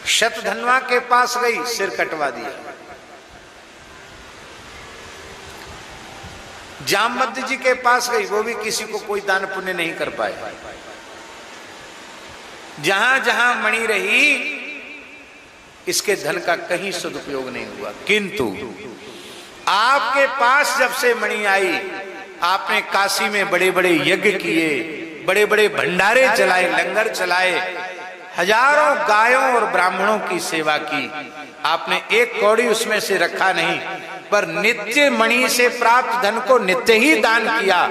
शतधन्वा के पास गई, सिर कटवा दिया। जामवंत जी के पास गई, वो भी किसी को कोई दान पुण्य नहीं कर पाए। जहां जहां मणि रही, इसके धन का कहीं सदुपयोग नहीं हुआ। किंतु आपके पास जब से मणि आई, आपने काशी में बड़े बड़े यज्ञ किए, बड़े बड़े भंडारे चलाए, लंगर चलाए, हजारों गायों और ब्राह्मणों की सेवा की। आपने एक कौड़ी उसमें से रखा नहीं, पर नित्य मणि से प्राप्त धन को नित्य ही दान किया।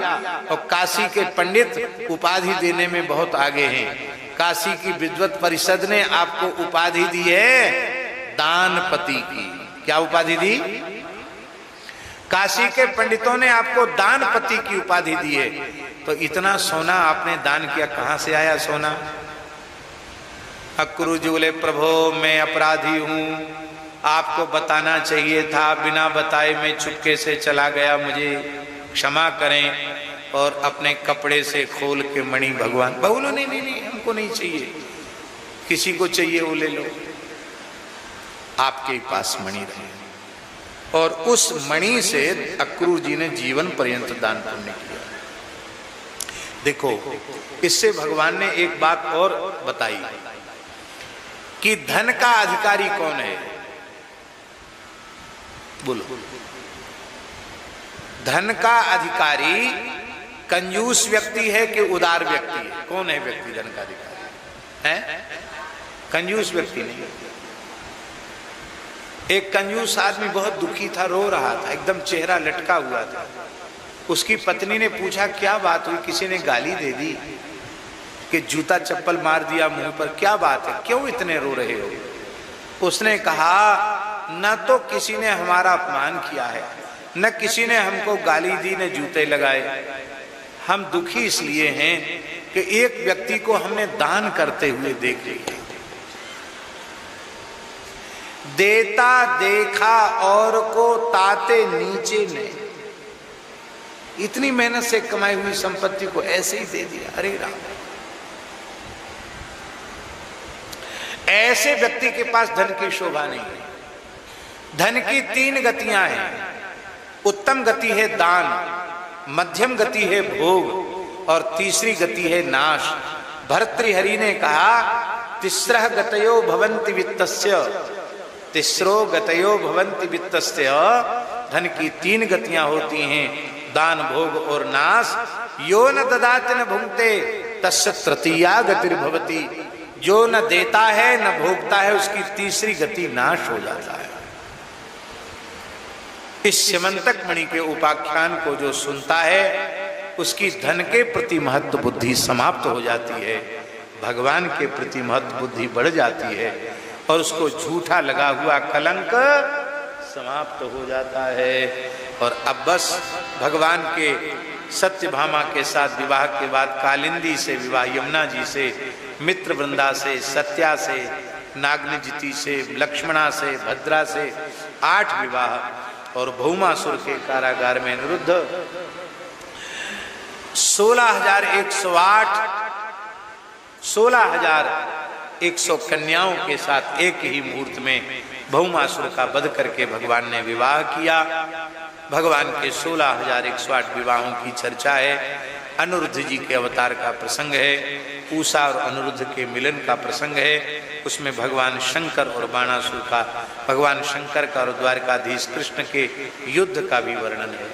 और काशी के पंडित उपाधि देने में बहुत आगे हैं। काशी की विद्वत परिषद ने आपको उपाधि दी है दानपति की। क्या उपाधि दी? काशी के पंडितों ने आपको दानपति की उपाधि दी है। तो इतना सोना आपने दान किया, कहां से आया सोना? अक्रू जी बोले, प्रभु मैं अपराधी हूं, आपको बताना चाहिए था, बिना बताए मैं चुपके से चला गया, मुझे क्षमा करें। और अपने कपड़े से खोल के मणि भगवान, बोलो नहीं नहीं नहीं, हमको नहीं चाहिए, किसी को चाहिए वो ले लो। आपके पास मणि रहे, और उस मणि से अक्रूर जी ने जीवन पर्यंत दान पुण्य किया। देखो, इससे भगवान ने एक बात और बताई कि धन का अधिकारी कौन है। बोलो, धन का अधिकारी कंजूस व्यक्ति है कि उदार व्यक्ति है? कौन है व्यक्ति धन का अधिकारी? है कंजूस व्यक्ति नहीं। एक कंजूस आदमी बहुत दुखी था, रो रहा था, एकदम चेहरा लटका हुआ था। उसकी पत्नी ने पूछा, क्या बात हुई? किसी ने गाली दे दी कि जूता चप्पल मार दिया मुंह पर? क्या बात है, क्यों इतने रो रहे हो? उसने कहा, न तो किसी ने हमारा अपमान किया है, न किसी ने हमको गाली दी, न जूते लगाए। हम दुखी इसलिए हैं कि एक व्यक्ति को हमने दान करते हुए देख लिया। देता देखा और को ताते नीचे ने, इतनी मेहनत से कमाई हुई संपत्ति को ऐसे ही दे दिया। अरे राम, ऐसे व्यक्ति के पास धन की शोभा नहीं है। धन की 3 गतियां हैं। उत्तम गति है दान, मध्यम गति है भोग, और तीसरी गति है नाश। भर्तृहरि ने कहा, तिस्रः गतयो भवन्ति वित्तस्य, तिस्रो गतयो भवन्ति वित्तस्य। धन की 3 गतियां होती हैं, दान, भोग और नाश। यो न ददाति न भुंक्ते तस्य तृतीया गतिर्भवति। जो न देता है न भोगता है, उसकी तीसरी गति नाश हो जाता है। इस स्यमंतक मणि के उपाख्यान को जो सुनता है, उसकी धन के प्रति महत्व बुद्धि समाप्त हो जाती है, भगवान के प्रति महत्व बुद्धि बढ़ जाती है, और उसको झूठा लगा हुआ कलंक समाप्त हो जाता है। और अब बस भगवान के सत्यभामा के साथ विवाह के बाद कालिंदी से विवाह, यमुना जी से, मित्र वृंदा से, सत्या से, नागनजिति से, लक्ष्मणा से, भद्रा से 8 विवाह, और भौमासुर के कारागार में निरुद्ध 16,108 16,100 कन्याओं के साथ एक ही मुहूर्त में भौमासुर का वध करके भगवान ने विवाह किया। भगवान के 16,108 विवाहों की चर्चा है। अनिरुद्ध जी के अवतार का प्रसंग है, उषा और अनिरुद्ध के मिलन का प्रसंग है। उसमें भगवान शंकर और बाणासुर का, भगवान शंकर का और द्वारकाधीश कृष्ण के युद्ध का भी वर्णन है।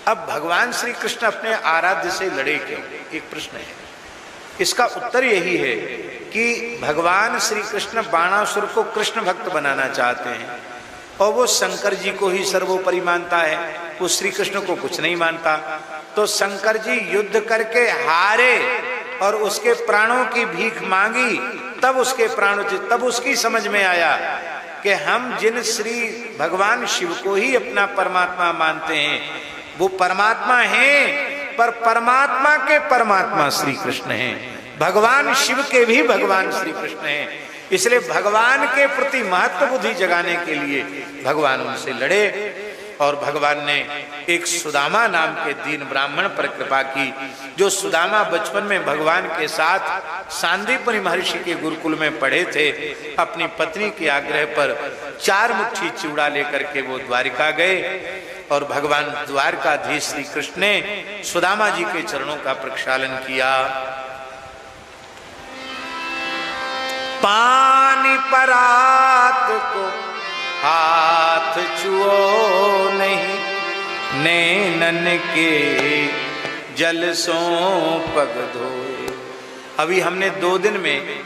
अब भगवान श्री कृष्ण अपने आराध्य से लड़े क्यों? एक प्रश्न है। इसका उत्तर यही है कि भगवान श्री कृष्ण बाणासुर को कृष्ण भक्त बनाना चाहते हैं, और वो शंकर जी को ही सर्वोपरि मानता है, वो श्री कृष्ण को कुछ नहीं मानता। तो शंकर जी युद्ध करके हारे और उसके प्राणों की भीख मांगी, तब उसके प्राणों, तब उसकी समझ में आया कि हम जिन श्री भगवान शिव को ही अपना परमात्मा मानते हैं, वो परमात्मा हैं, पर परमात्मा के परमात्मा श्री कृष्ण हैं, भगवान शिव के भी भगवान श्री कृष्ण हैं। इसलिए भगवान के प्रति महत्व बुद्धि जगाने के लिए भगवान उनसे लड़े। और भगवान ने एक सुदामा नाम के दीन ब्राह्मण पर कृपा की, जो सुदामा बचपन में भगवान के साथ सांदीपनि महर्षि के गुरुकुल में पढ़े थे। अपनी पत्नी के आग्रह पर 4 मुट्ठी चिवड़ा लेकर के वो द्वारिका गए और भगवान द्वारकाधीश श्री कृष्ण ने सुदामा जी के चरणों का प्रक्षालन किया। पानी परात को हाथ छुओ नहीं, नैनन के जल सो पग धोए। अभी हमने 2 दिन में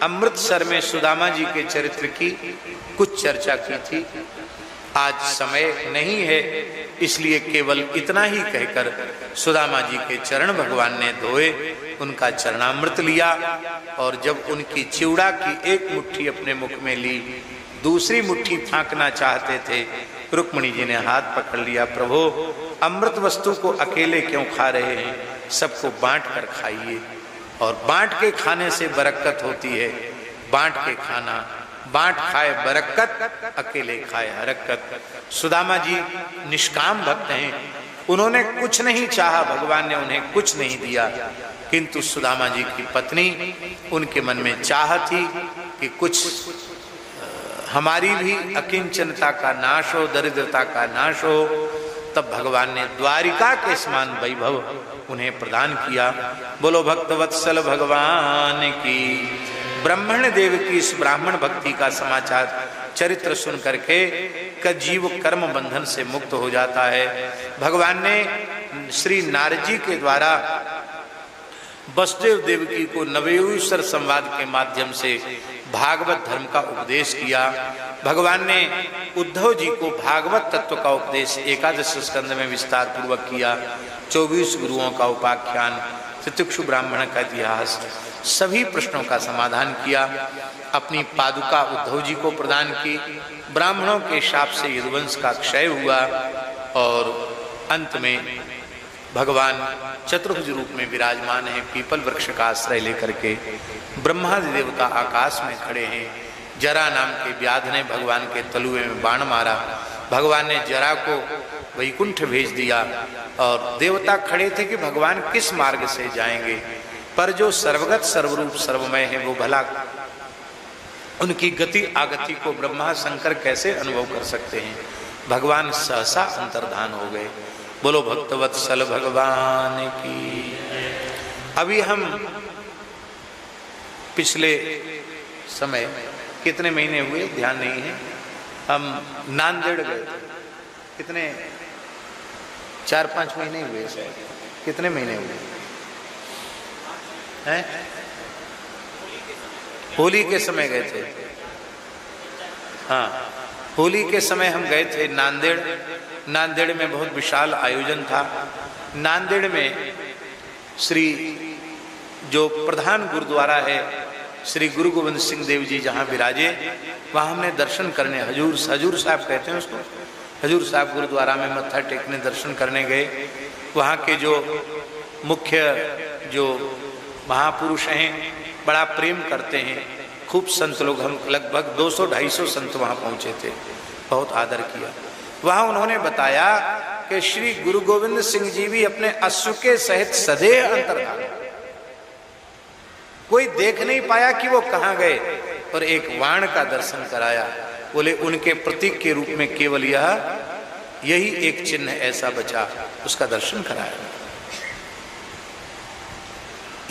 अमृतसर में सुदामा जी के चरित्र की कुछ चर्चा की थी। आज समय नहीं है, इसलिए केवल इतना ही कहकर सुदामा जी के चरण भगवान ने धोए, उनका चरणामृत लिया और जब उनकी चिवड़ा की 1 मुट्ठी अपने मुख में ली, दूसरी मुट्ठी फांकना चाहते थे, रुक्मिणी जी ने हाथ पकड़ लिया। प्रभु, अमृत वस्तु को अकेले क्यों खा रहे हैं, सबको बांट कर खाइए, और बांट के खाने से बरकत होती है। बांट के खाना, बांट खाए बरकत, अकेले खाए हरकत। सुदामा जी निष्काम भक्त हैं, उन्होंने कुछ नहीं चाहा, भगवान ने उन्हें कुछ नहीं दिया, किंतु सुदामा जी की पत्नी, उनके मन में चाह थी कि कुछ हमारी भी अकिंचनता का नाश हो, दरिद्रता का नाश हो। तब भगवान ने द्वारिका के समान वैभव उन्हें प्रदान किया। बोलो भक्तवत्सल भगवान की। ब्राह्मण देव की इस ब्राह्मण भक्ति का समाचार चरित्र सुन करके का जीव कर्म बंधन से मुक्त हो जाता है। भगवान ने श्री नारद जी के द्वारा वसुदेव देवकी को नवयुगीश्वर संवाद के माध्यम से भागवत धर्म का उपदेश किया। भगवान ने उद्धव जी को भागवत तत्व का उपदेश 11 स्कंद में विस्तार पूर्वक किया। 24 गुरुओं का उपाख्यान, तितिक्षु ब्राह्मण का इतिहास, सभी प्रश्नों का समाधान किया। अपनी पादुका उद्धव जी को प्रदान की। ब्राह्मणों के शाप से यदुवंश का क्षय हुआ और अंत में भगवान चतुर्भुज रूप में विराजमान है। पीपल वृक्ष का आश्रय लेकर के ब्रह्मादि देवता आकाश में खड़े हैं। जरा नाम के व्याध ने भगवान के तलुए में बाण मारा। भगवान ने जरा को वैकुंठ भेज दिया और देवता खड़े थे कि भगवान किस मार्ग से जाएंगे, पर जो सर्वगत सर्वरूप सर्वमय है वो भला उनकी गति आगति को ब्रह्मा शंकर कैसे अनुभव कर सकते हैं। भगवान सहसा अंतर्धान हो गए। बोलो भक्तवत्सल भगवान की। अभी हम पिछले समय कितने महीने हुए ध्यान नहीं है, हम नांदेड़ गए थे। कितने 4-5 महीने हुए शायद, कितने महीने हुए हैं? होली के समय गए थे। हाँ, होली के समय हम गए थे नांदेड़। नांदेड़ में बहुत विशाल आयोजन था। नांदेड़ में श्री जो प्रधान गुरुद्वारा है श्री गुरु गोविंद सिंह देव जी जहाँ विराजे, वहाँ हमने दर्शन करने हजूर साहब कहते हैं उसको, हजूर साहब गुरुद्वारा में मत्था टेकने दर्शन करने गए। वहाँ के जो मुख्य जो महापुरुष हैं बड़ा प्रेम करते हैं, खूब संत लोग, हम लगभग 200-250 संत वहाँ पहुँचे थे, बहुत आदर किया। वहाँ उन्होंने बताया कि श्री गुरु गोविंद सिंह जी भी अपने अश्व के सहित सदैव अंतर्धान, कोई देख नहीं पाया कि वो कहाँ गए, और एक वाण का दर्शन कराया। बोले उनके प्रतीक के रूप में केवल यही एक चिन्ह ऐसा बचा, उसका दर्शन कराया।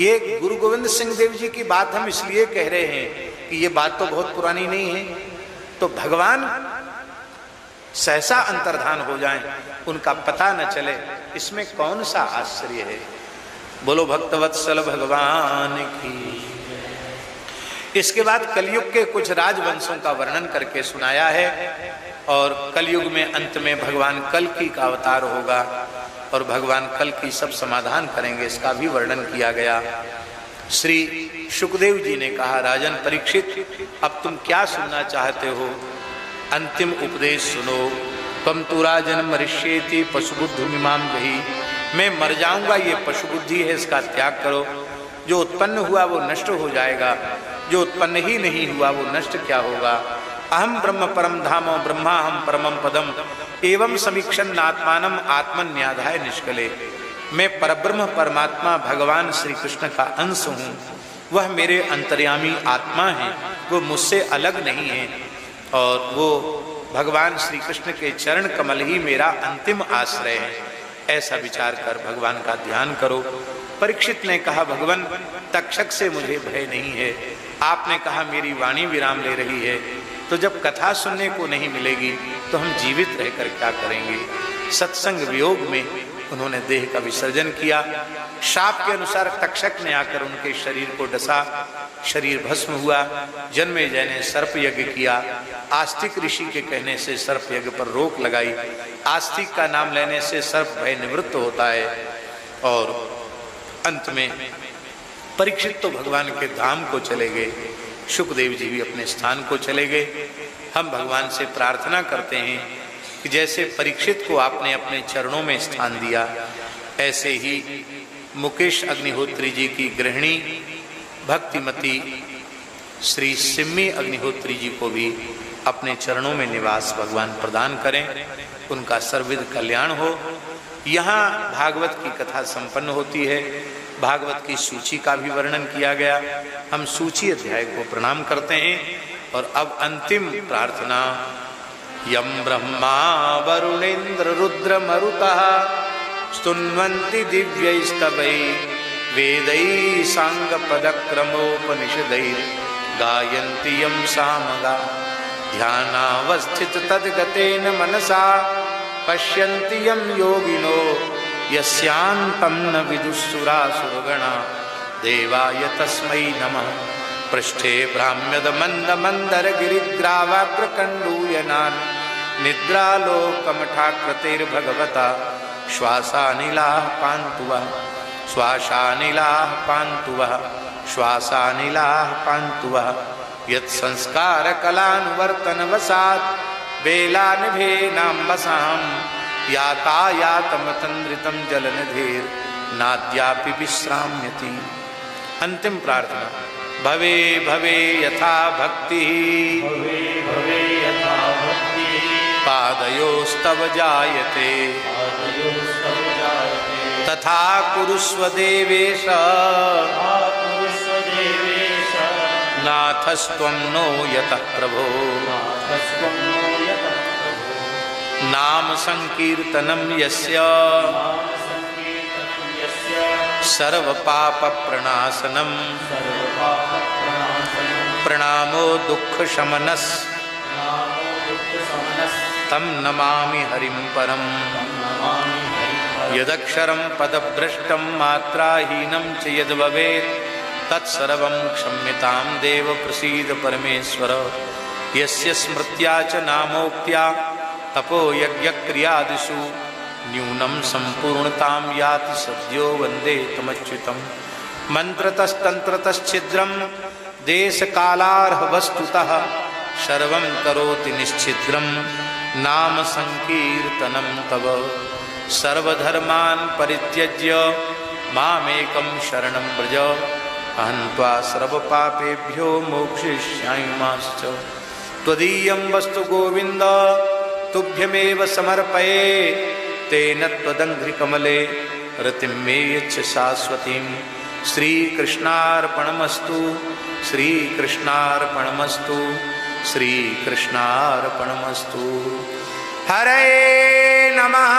ये गुरु गोविंद सिंह देव जी की बात हम इसलिए कह रहे हैं कि ये बात तो बहुत पुरानी नहीं है, तो भगवान सहसा अंतर्धान हो जाएं, उनका पता न चले, इसमें कौन सा आश्चर्य है। बोलो भक्तवत्सल भगवान की। इसके बाद कलयुग के कुछ राजवंशों का वर्णन करके सुनाया है, और कलयुग में अंत में भगवान कल्कि का अवतार होगा और भगवान कल्कि सब समाधान करेंगे, इसका भी वर्णन किया गया। श्री शुकदेव जी ने कहा, राजन परीक्षित, अब तुम क्या सुनना चाहते हो? अंतिम उपदेश सुनो। तम तु राजन मरिष्येति पशुबुद्धि मिमाम गही। मैं मर जाऊंगा, ये पशुबुद्धि है, इसका त्याग करो। जो उत्पन्न हुआ वो नष्ट हो जाएगा, जो उत्पन्न ही नहीं हुआ वो नष्ट क्या होगा। अहम ब्रह्म परम धामो ब्रह्मा हम परमम पदम। एवं समीक्षण आत्मानम आत्मन्याधाय निष्कले। मैं परब्रह्म परमात्मा भगवान श्री कृष्ण का अंश हूँ, वह मेरे अंतर्यामी आत्मा है, वो मुझसे अलग नहीं है, और वो भगवान श्री कृष्ण के चरण कमल ही मेरा अंतिम आश्रय है। ऐसा विचार कर भगवान का ध्यान करो। परीक्षित ने कहा, भगवान तक्षक से मुझे भय नहीं है। आपने कहा मेरी वाणी विराम ले रही है, तो जब कथा सुनने को नहीं मिलेगी तो हम जीवित रहकर क्या करेंगे। सत्संग वियोग में उन्होंने देह का विसर्जन किया। शाप के अनुसार तक्षक ने आकर उनके शरीर को डसा, शरीर भस्म हुआ। जन्मेजय ने सर्प यज्ञ किया। आस्तिक ऋषि के कहने से सर्प यज्ञ पर रोक लगाई। आस्तिक का नाम लेने से सर्प भय निवृत्त होता है। और अंत में परीक्षित तो भगवान के धाम को चले गए, शुकदेव जी भी अपने स्थान को चले गए। हम भगवान से प्रार्थना करते हैं कि जैसे परीक्षित को आपने अपने चरणों में स्थान दिया, ऐसे ही मुकेश अग्निहोत्री जी की गृहिणी भक्तिमती श्री सिम्मी अग्निहोत्री जी को भी अपने चरणों में निवास भगवान प्रदान करें, उनका सर्वविध कल्याण हो। यहाँ भागवत की कथा संपन्न होती है। भागवत की सूची का भी वर्णन किया गया। हम सूची अध्याय को प्रणाम करते हैं। और अब अंतिम प्रार्थना। यम ब्रह्मा वरुणेन्द्र रुद्र मरुतः स्तुन्वन्ति दिव्यैस्तवै वेदैः साङ्गपदक्रमोपनिषदैः गायन्ति यं सामगा ध्यानावस्थित तद्गतेन मनसा पश्यन्ति यं योगिनो यस्यान्तं न विदुःसुरासुरगणा देवाय तस्मै नमः। पृष्ठे भ्राम्यद मंद मंदर गिरिग्रावाग्रकण्डूयनान् निद्रालोकमठाकृतिर्भगवता श्वासानिलाः पान्तु वः श्वासानिलाः पान्तु वः श्वासानिलाः पान्तु वः। यत्संस्कारकलानुवर्तनवशात् बेलानिभेनाम्बसां यातायातमतन्द्रितं जलनिधिर्नाद्यापि विश्राम्यति। अंतिम प्रार्थना। भवे भवे यथा भक्ति पादयोस्तव जायते तथा कुरुष्व देवेश नाथस्त्वं नो यतः प्रभो। नाम संकीर्तनं यस्य सर्व पाप प्रणाशनम प्रणामो दुख शमनस तम नमामि हरिं परम। यदक्षरं पदभ्रष्टं मात्राहीनं च यद्भवेत् तत्सर्वं क्षम्यतां देव प्रसीद परमेश्वर। यस्य स्मृत्या च नामोक्त्या तपो यज्ञक्रियादिषु न्यूनं संपूर्णतां याति सद्यो वन्दे तमच्युतम्। मंत्रतस्तंत्रतश्छिद्रं देशकालार्ह वस्तुतः सर्वं करोति निश्छिद्रं नाम संकीर्तनं तव। सर्वधर्मान् परित्यज्य मामेकं शरणं व्रज अहं त्वा सर्वपापेभ्यो मोक्षयिष्यामिमाश्च। त्वदीयं वस्तु गोविन्द तुभ्यमेव समर्पये तेन त्वदङ्घ्रिकमले रतिं मे यच्छ शाश्वतीं। श्रीकृष्णार्पणमस्तु श्रीकृष्णार्पणमस्तु श्रीकृष्णार्पणमस्तु। हरे नमः।